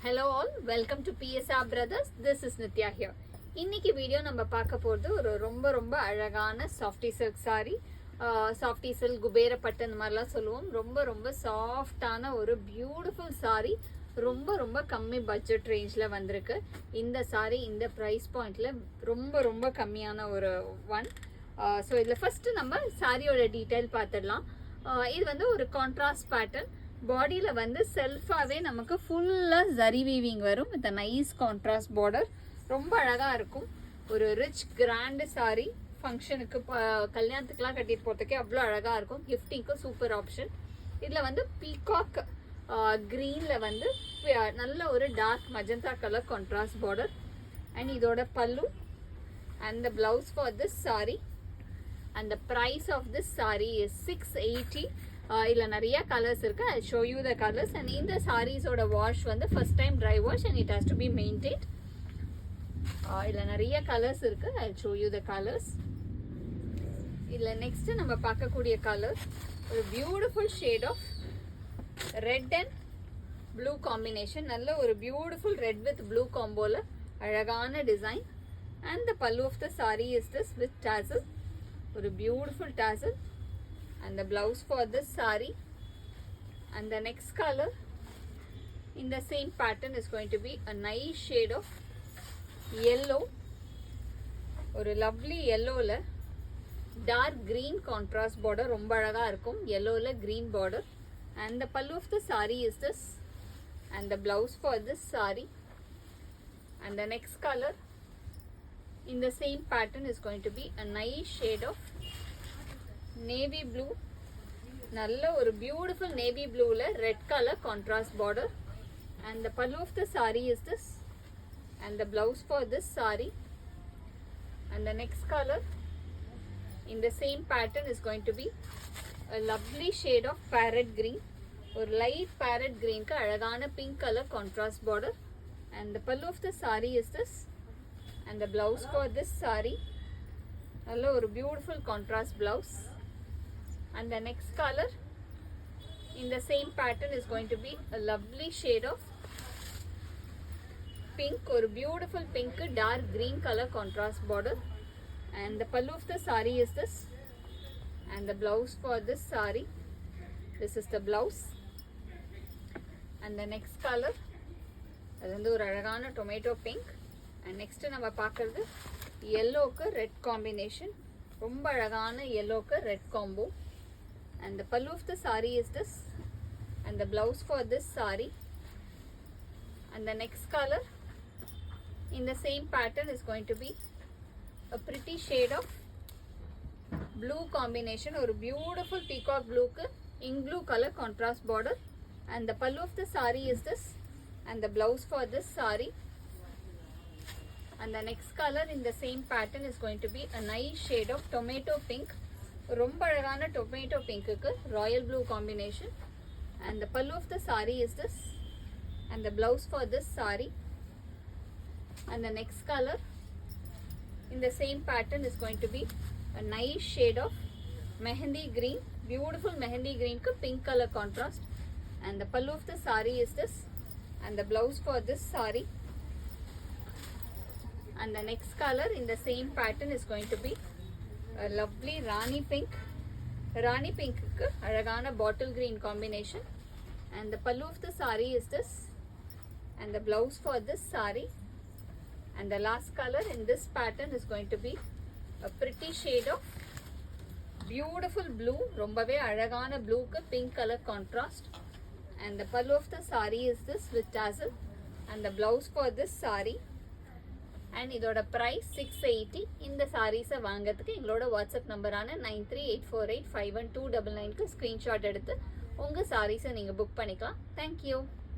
Hello all, welcome to PSR Brothers. This is Nitya here. இன்னைக்கு video நம்ம பார்க்க போகிறது ஒரு ரொம்ப அழகான softy silk sorry. Softy silk Kubera பட்டு இந்த மாதிரிலாம் சொல்லுவோம். ரொம்ப சாஃப்டான ஒரு பியூட்டிஃபுல் சாரி. ரொம்ப கம்மி பட்ஜெட் ரேஞ்சில் வந்திருக்கு. இந்த சாரி இந்த ப்ரைஸ் பாயிண்டில் ரொம்ப கம்மியான ஒரு ஒன். ஸோ இதில் ஃபஸ்ட்டு நம்ம சாரியோட டீட்டெயில் பார்த்துடலாம். இது வந்து ஒரு கான்ட்ராஸ்ட் பேட்டர்ன். பாடியில் வந்து செல்ஃபாகவே நமக்கு ஃபுல்லாக ஜரி வீவிங் வரும் வித் நைஸ் கான்ட்ராஸ்ட் பார்டர். ரொம்ப அழகாக இருக்கும். ஒரு ரிச் கிராண்டு சாரி. ஃபங்க்ஷனுக்கு கல்யாணத்துக்குலாம் கட்டிட்டு போகிறதுக்கே அவ்வளோ அழகாக இருக்கும். கிஃப்டிங்க்கும் சூப்பர் ஆப்ஷன். இதில் வந்து பீகாக் க்ரீனில் வந்து நல்ல ஒரு dark magenta colour contrast border. And இதோட pallu and the blouse for this sari. And the price of this saree is 680. இதுல நிறைய கலர்ஸ் இருக்கு. I'll show you the colors. And இந்த சாரீஸோட வாஷ் வந்து first time dry wash and it has to be maintained. இதுல நிறைய colours இருக்கு. I'll show you the colors. இதுல next நம்ம பார்க்கக்கூடிய கலர் ஒரு beautiful shade of red and blue combination. நல்ல ஒரு பியூட்டிஃபுல் ரெட் வித் ப்ளூ காம்போல அழகான design. And the pallu of the saree is this with tassel. ஒரு beautiful tassel and the blouse for this saree. And the next color in the same pattern is going to be a nice shade of yellow. ஒரு lovely yellowல dark green contrast border. ரொம்ப அழகா இருக்கும். yellowல green border. And the pallu of the saree is this and the blouse for this saree. And the next color in the same pattern is going to be a nice shade of navy blue. நல்ல ஒரு beautiful navy blueல red color contrast border. And the pallu of the saree is this and the blouse for this saree. And the next color in the same pattern is going to be a lovely shade of parrot green. ஒரு light parrot green க்கு அழகான pink color contrast border. And the pallu of the saree is this and the blouse for this saree. நல்ல ஒரு beautiful contrast blouse. And the next color in the same pattern is going to be a lovely shade of pink. ஒரு beautiful pink dark green color contrast border. And the pallu of the saree is this and the blouse for this saree. This is the blouse. And the next color அது வந்து ஒரு அழகான tomato pink. And next நம்ம பார்க்கறது எல்லோக்கு red combination. ரொம்ப அழகான எல்லோக்கு red combo. And the pallu of the sari is this and the blouse for this sari. And the next colour in the same pattern is going to be a pretty shade of blue combination. ஒரு beautiful peacock ப்ளூக்கு ink blue colour contrast border. And the pallu of the sari is this and the blouse for this saree. And the next color in the same pattern is going to be a nice shade of tomato pink. ரொம்ப அழகான tomato pink க்கு royal blue combination. And the pallu of the saree is this and the blouse for this saree. And the next color in the same pattern is going to be a nice shade of mehendi green. Beautiful mehendi green க்கு pink color contrast. And the pallu of the saree is this and the blouse for this saree. And the next color in the same pattern is going to be a lovely rani pink. Rani pink க்கு அழகான bottle green combination. And the pallu of the saree is this and the blouse for this saree. And the last color in this pattern is going to be a pretty shade of beautiful blue. ரொம்பவே அழகான blue க்கு pink color contrast. And the pallu of the saree is this with tassel and the blouse for this saree. And இதோட price 680. இந்த சாரீஸை வாங்கிறதுக்கு எங்களோட WhatsApp நம்பரான 9384851299க்கு screenshot எடுத்து உங்கள் சாரீஸை நீங்கள் புக் பண்ணிக்கலாம். தேங்க்யூ.